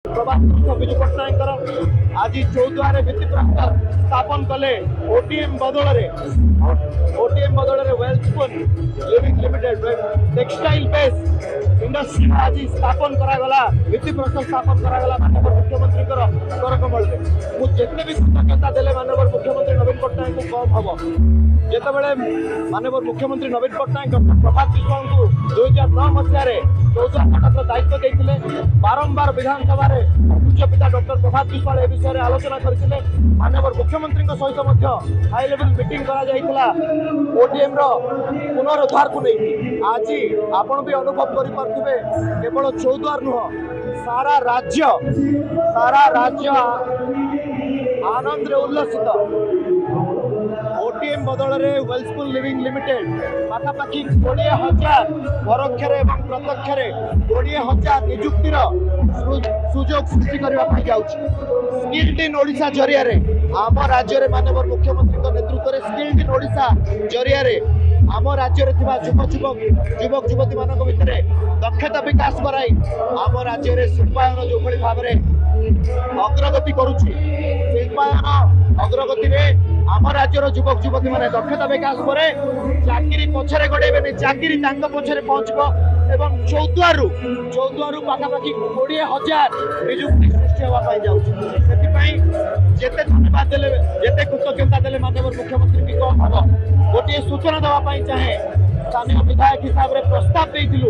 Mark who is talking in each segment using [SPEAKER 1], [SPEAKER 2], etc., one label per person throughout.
[SPEAKER 1] प्रभात विजु पट्टनायक आज चौद्वार भित्तिप्रस्तर स्थापन कले ओटीएम बदल Welspun Living Limited textile base industry आज स्थापन करागला भित्तिप्रस्तर स्थापन करागला माननीय मुख्यमंत्री कर कमल मुझे भी कृतज्ञता देले माननीय मुख्यमंत्री नवीन पट्टनायक को कम हम जितेबाला माननीय मुख्यमंत्री नवीन पट्टनायक प्रभात विश्वास को 2009 मसीह चौद्वार घटक दायित्व देते बारंबार विधानसभा पूज्य पिता डॉक्टर प्रभात विश्वास ए विषय में आलोचना करते माननीय मुख्यमंत्री सहित हाई लेवल मीटिंग करा ओडीएम पुनरुद्धार को नहीं आज आपण भी अनुभव करें केवल चौद्वार नुह सारा राज्य आनंद उल्लसित ओटीएम बदल में वेल्सपुन लिविंग लिमिटेड पाखापाखि 20,000 परोक्ष एवं प्रत्यक्ष 20,000 निजुक्तिर सुजोग सृष्टि करने स्किल्ड इन ओडिशा जरिया आम राज्य में माननीय मुख्यमंत्री नेतृत्व में स्किल्ड इन ओडिशा जरिया आम राज्य युवक युवती मान भितर दक्षता विकास कराई आम राज्य में शिल्पायन जो भाव में अग्रगति करुच्ची शिल्पायन अग्रगति में आम राज्यर युवक युवती मैंने दक्षता विकास पर चाकरी पछरे गड़े चाकरी पछरे पहुंचब एवं चौद्वार पाखापाखि 20,000 निजुक्ति सृष्टि होगापाई जाते धन्यवाद देले जिते कृतज्ञता देले माननीय मुख्यमंत्री की कम हम गोटे सूचना देवाई चाहे स्थानीय विधायक हिसाब से प्रस्ताव देलु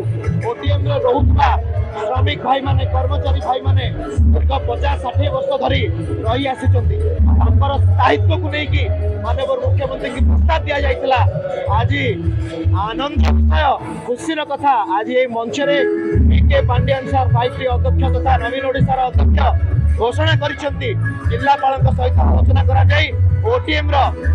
[SPEAKER 1] ओटीएम रोकवा श्रमिक भाई माने कर्मचारी भाई माने दीर्घ 50-60 वर्ष धरी रही आसी स्थायित्व को लेकिन माननीय मुख्यमंत्री की प्रस्ताव दि जाइए आज आनंद विषय खुशी कथा आज ये मंच बीके पांडियान सर 5टी अध्यक्ष तथा नवीन ओडिशार अध्यक्ष घोषणा करिसेंती जिल्लापाल सहित आलोचना करा ओटीएम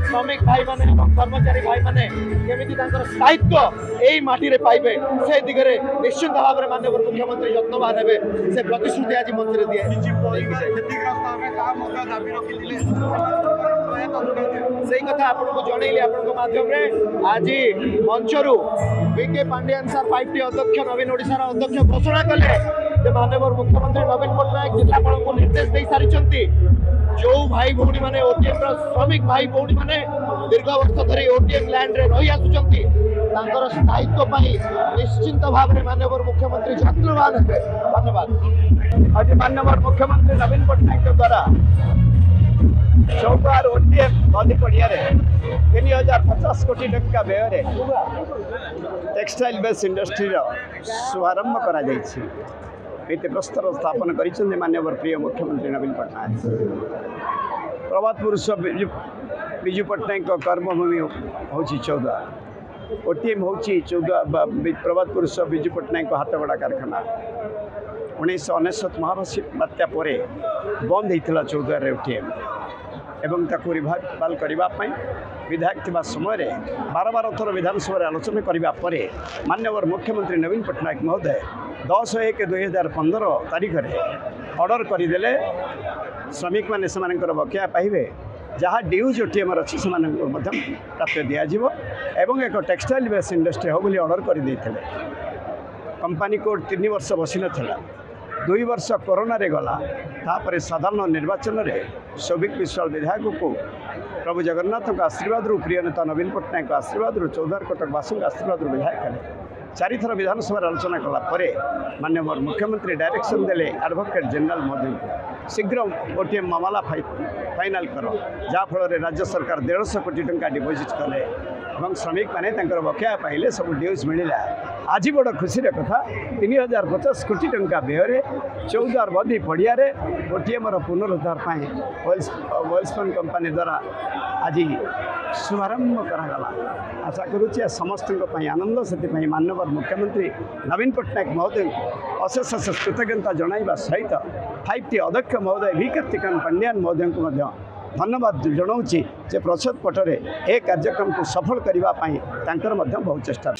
[SPEAKER 1] श्रमिक भाई माने कर्मचारी भाई माने केमिति स्थायित्व यही माटी रे पाइबे से दिगरे निश्चित भाव में माननीय मुख्यमंत्री यत्नवान हेबे से प्रतिश्रुति आज मंच रे दिए से कथा आपको जनइले आपन माध्यम रे आज मंचरू बीके पांडियान सर 5टी अध्यक्ष नवीन ओडिशार अध्यक्ष घोषणा कले माननीय मुख्यमंत्री नवीन पट्टनायक जिलापाल को निर्देश दे सारी जो भाई भौणी माने ओटीएम श्रमिक भाई भौणी माने दीर्घ वर्ष धरी ओटीएम लैंड रे रही आसुचंती तांकर स्थायित्व पाई निश्चिंत भाव में माननीय मुख्यमंत्री यत्नवान हेबे धन्यवाद आज माननीय मुख्यमंत्री नवीन पट्टनायक द्वारा चौद्वार ओटीएम नदी पड़िया 3,050 कोटी टंका व्यय टेक्सटाइल बेस इंडस्ट्री शुभारंभ करा भित्तिप्रस्तर स्थापन कर माननीय प्रिय मुख्यमंत्री नवीन पट्टनायक प्रभातपुर विजु पट्टनायक कर्मभूमि हूँ चौद्वार ओटीएम हूँ प्रभातपुर विजु पट्टनायक हाथगढ़ा कारखाना 1999 महाबात्या पर बंद होता चौद्वार ओटीएम एवं ताकू रिभाइवाल करने विधायक थिबा समय 12 थर विधानसभा आलोचना करने माननीय मुख्यमंत्री नवीन पट्टनायक महोदय 10/1/2015 तारीख में ऑर्डर करदे श्रमिक मैंने से बकेया पाइबे जहाँ ड्यूज ओटीएम अच्छी से प्राप्य दिज्व एवं एक टेक्सटाइल बेस इंडस्ट्री हो बोली ऑर्डर करदे कंपनी कोड 3 वर्ष बसी नाला 2 वर्ष कोरोना रे गला तापर साधारण निर्वाचन रे सौभिक विश्वाल विधायक को प्रभु जगन्नाथ आशीर्वाद प्रिय नेता नवीन पट्टनायक आशीर्वाद चौद्वार कटकवासी आशीर्वाद विधायक 4 थर विधानसभा आलोचना कलापर माननीय मुख्यमंत्री डायरेक्शन देले एडवोकेट जनरल मोदी शीघ्र ओटीएम मामला फाइनाल कर जहाँफल राज्य सरकार 150 कोटी टंका डिपोजिट कले और श्रमिक मैंने बकेया पाइले सब ड्यूज मिलला आज बड़ खुशी कथा 3,050 कोटी टंका व्यय चौद्वार बदी पड़िया ओटीएम पुनरुद्धार वेल्सपुन कंपनी द्वारा आज शुभारंभ करागला आशा करुच्चे समस्त आनंद से माननीय मुख्यमंत्री नवीन पट्टनायक महोदय अशेष अशेष कृतज्ञता जनइबा सहित 5टी अध्यक्ष महोदय वी कार्तिकान पांडियान महोदय को धन्यवाद जनाऊँगी जे प्रच्छद पटरे ए कार्यक्रम को सफल करने बहुत चेष्टा।